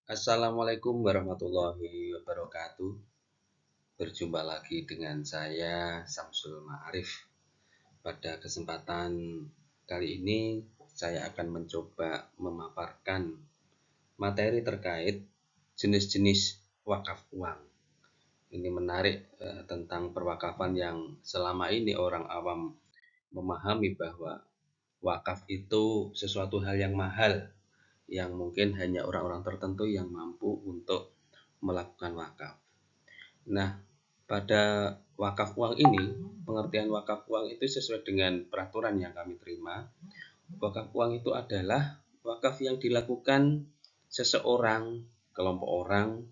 Assalamualaikum warahmatullahi wabarakatuh. Berjumpa lagi dengan saya Samsul Ma'arif. Pada kesempatan kali ini saya akan mencoba memaparkan materi terkait jenis-jenis wakaf uang. Ini menarik tentang perwakafan yang selama ini orang awam memahami bahwa wakaf itu sesuatu hal yang mahal, yang mungkin hanya orang-orang tertentu yang mampu untuk melakukan wakaf. Nah, pada wakaf uang ini, pengertian wakaf uang itu sesuai dengan peraturan yang kami terima. Wakaf uang itu adalah wakaf yang dilakukan seseorang, kelompok orang,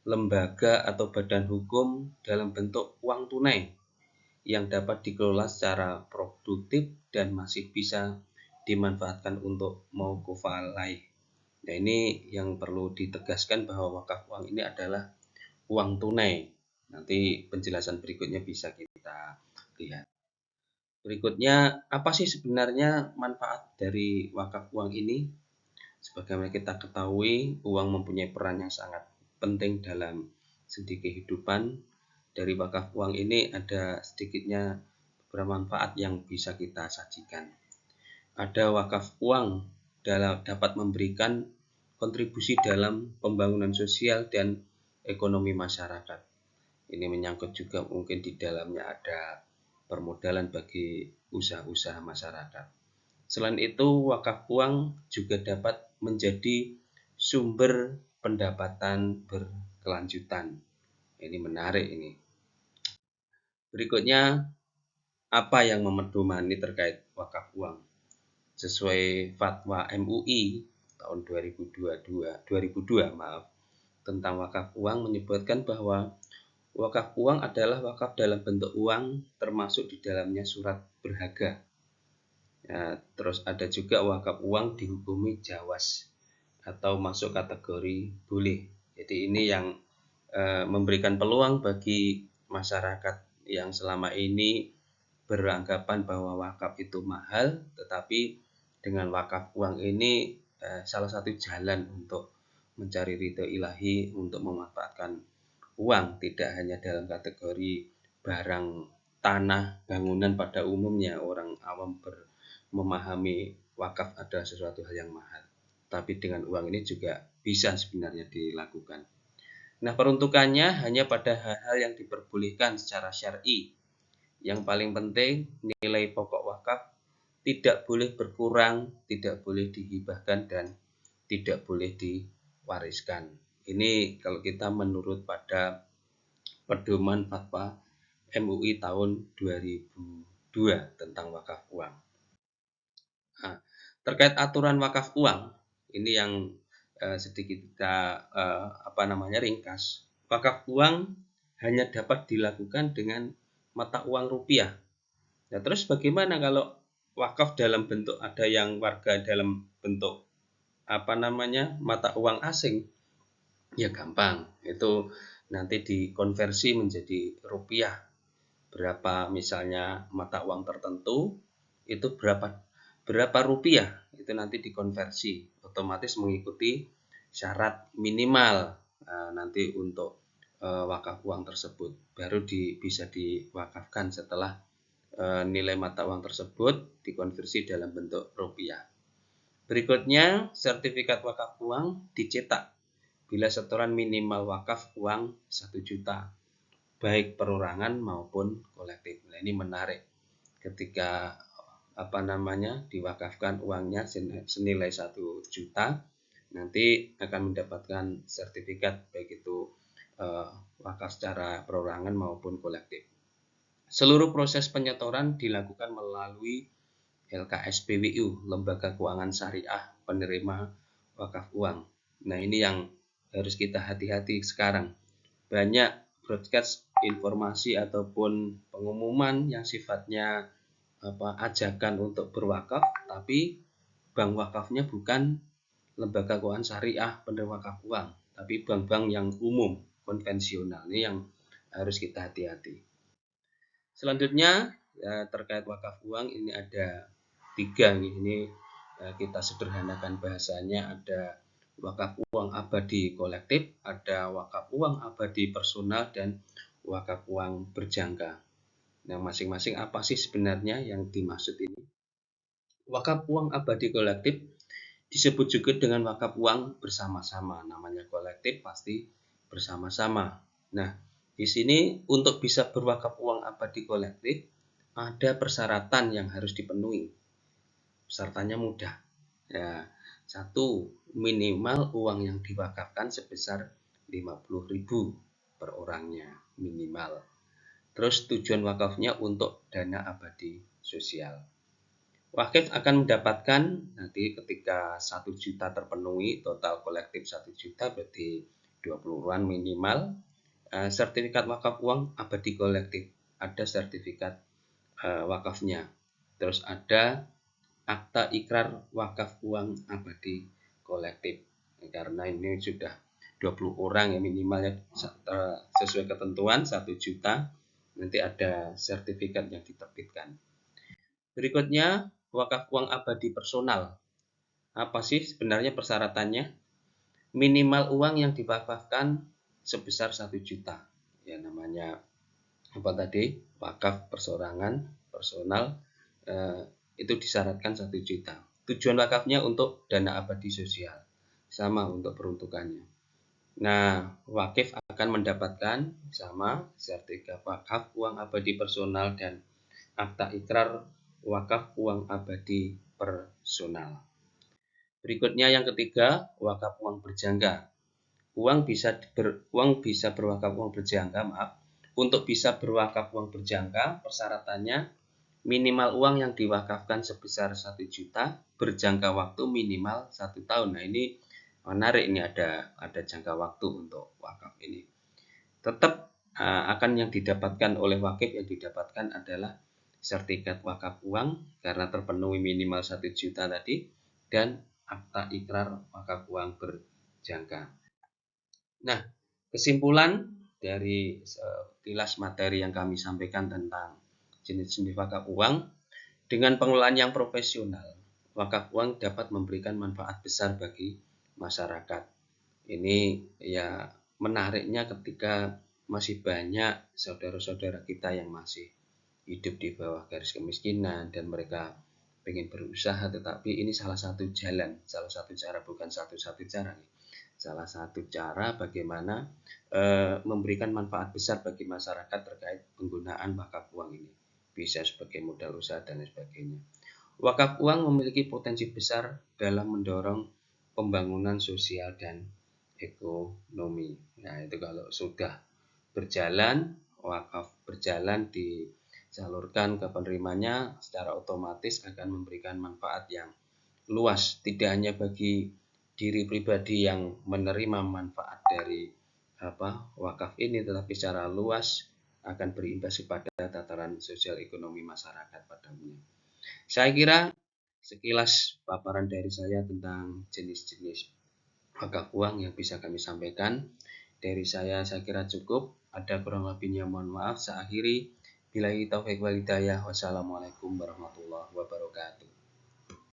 lembaga atau badan hukum dalam bentuk uang tunai yang dapat dikelola secara produktif dan masih bisa dimanfaatkan untuk mauquf alaih. Nah, ini yang perlu ditegaskan bahwa wakaf uang ini adalah uang tunai. Nanti penjelasan berikutnya bisa kita lihat. Berikutnya, apa sih sebenarnya manfaat dari wakaf uang ini? Sebagaimana kita ketahui, uang mempunyai peran yang sangat penting dalam sendi kehidupan. Dari wakaf uang ini ada sedikitnya beberapa manfaat yang bisa kita sajikan. Ada wakaf uang dapat memberikan kontribusi dalam pembangunan sosial dan ekonomi masyarakat. Ini menyangkut juga mungkin di dalamnya ada permodalan bagi usaha-usaha masyarakat. Selain itu, wakaf uang juga dapat menjadi sumber pendapatan berkelanjutan. Ini menarik ini. Berikutnya, apa yang memedomani terkait wakaf uang? Sesuai fatwa MUI tahun 2002 tentang wakaf uang menyebutkan bahwa wakaf uang adalah wakaf dalam bentuk uang termasuk di dalamnya surat berharga. Ya, terus ada juga wakaf uang dihukumi jawas atau masuk kategori boleh. Jadi ini yang memberikan peluang bagi masyarakat yang selama ini beranggapan bahwa wakaf itu mahal, tetapi dengan wakaf uang ini salah satu jalan untuk mencari ridho ilahi untuk memanfaatkan uang, tidak hanya dalam kategori barang, tanah, bangunan pada umumnya orang awam memahami wakaf adalah sesuatu hal yang mahal. Tapi dengan uang ini juga bisa sebenarnya dilakukan. Nah, peruntukannya hanya pada hal-hal yang diperbolehkan secara syar'i. Yang paling penting, nilai pokok wakaf tidak boleh berkurang, tidak boleh dihibahkan, dan tidak boleh diwariskan. Ini kalau kita menurut pada pedoman fatwa MUI tahun 2002 tentang wakaf uang. Nah, terkait aturan wakaf uang, ini yang sedikit kita ringkas. Wakaf uang hanya dapat dilakukan dengan mata uang rupiah. Nah, terus bagaimana kalau wakaf dalam bentuk ada yang warga dalam bentuk mata uang asing? Ya gampang, itu nanti dikonversi menjadi rupiah. Berapa misalnya mata uang tertentu, itu berapa rupiah, itu nanti dikonversi, otomatis mengikuti syarat minimal nanti untuk wakaf uang tersebut. Baru bisa diwakafkan setelah nilai mata uang tersebut dikonversi dalam bentuk rupiah. Berikutnya, sertifikat wakaf uang dicetak bila setoran minimal wakaf uang 1 juta, baik perorangan maupun kolektif. Nah, ini menarik. Ketika diwakafkan uangnya senilai 1 juta, nanti akan mendapatkan sertifikat baik itu wakaf secara perorangan maupun kolektif. Seluruh proses penyetoran dilakukan melalui LKSPWU, Lembaga Keuangan Syariah Penerima Wakaf Uang. Nah, ini yang harus kita hati-hati sekarang. Banyak broadcast informasi ataupun pengumuman yang sifatnya ajakan untuk berwakaf, tapi bank wakafnya bukan lembaga keuangan syariah penerima wakaf uang, tapi bank-bank yang umum, konvensional. Ini yang harus kita hati-hati. Selanjutnya terkait wakaf uang ini ada 3 nih. Ini kita sederhanakan bahasanya, ada wakaf uang abadi kolektif, ada wakaf uang abadi personal, dan wakaf uang berjangka. Nah, masing-masing apa sih sebenarnya yang dimaksud ini? Wakaf uang abadi kolektif disebut juga dengan wakaf uang bersama-sama. Namanya kolektif pasti bersama-sama. Nah, di sini untuk bisa berwakaf uang abadi kolektif ada persyaratan yang harus dipenuhi. Persyaratannya mudah. Ya, satu, minimal uang yang diwakafkan sebesar 50.000 per orangnya minimal. Terus tujuan wakafnya untuk dana abadi sosial. Wakif akan mendapatkan nanti ketika 1 juta terpenuhi, total kolektif 1 juta berarti 20-an minimal, sertifikat wakaf uang abadi kolektif. Ada sertifikat wakafnya. Terus ada akta ikrar wakaf uang abadi kolektif. Karena ini sudah 20 orang ya minimalnya sesuai ketentuan 1 juta, nanti ada sertifikat yang diterbitkan. Berikutnya, wakaf uang abadi personal. Apa sih sebenarnya persyaratannya? Minimal uang yang diwakafkan sebesar 1 juta. Ya namanya apa tadi? Wakaf persorangan, personal, itu disyaratkan 1 juta. Tujuan wakafnya untuk dana abadi sosial. Sama untuk peruntukannya. Nah, wakif akan mendapatkan sama sertifikat wakaf uang abadi personal dan akta ikrar wakaf uang abadi personal. Berikutnya yang ketiga, wakaf uang berjangka. Uang bisa berwakaf uang berjangka, Untuk bisa berwakaf uang berjangka, persyaratannya minimal uang yang diwakafkan sebesar 1 juta, berjangka waktu minimal 1 tahun. Nah, ini menarik, ini ada jangka waktu untuk wakaf ini. Tetap akan yang didapatkan oleh wakif yang didapatkan adalah sertifikat wakaf uang karena terpenuhi minimal 1 juta tadi, dan akta ikrar wakaf uang berjangka. Nah, kesimpulan dari kilas materi yang kami sampaikan tentang jenis-jenis wakaf uang, dengan pengelolaan yang profesional, wakaf uang dapat memberikan manfaat besar bagi masyarakat. Ini ya menariknya ketika masih banyak saudara-saudara kita yang masih hidup di bawah garis kemiskinan dan mereka ingin berusaha, tetapi ini salah satu jalan, salah satu cara, bukan satu-satu cara. Salah satu cara bagaimana memberikan manfaat besar bagi masyarakat terkait penggunaan wakaf uang ini. Bisa sebagai modal usaha dan lain sebagainya. Wakaf uang memiliki potensi besar dalam mendorong pembangunan sosial dan ekonomi. Nah, itu kalau sudah berjalan, wakaf berjalan disalurkan ke penerimanya, secara otomatis akan memberikan manfaat yang luas, tidak hanya bagi diri pribadi yang menerima manfaat dari wakaf ini, tetapi secara luas akan berimbas kepada tataran sosial ekonomi masyarakat pada umumnya. Saya kira sekilas paparan dari saya tentang jenis-jenis wakaf uang yang bisa kami sampaikan. Dari saya kira cukup. Ada kurang lebihnya mohon maaf. Saya akhiri. Billahi taufiq wal hidayah. Wassalamualaikum warahmatullahi wabarakatuh.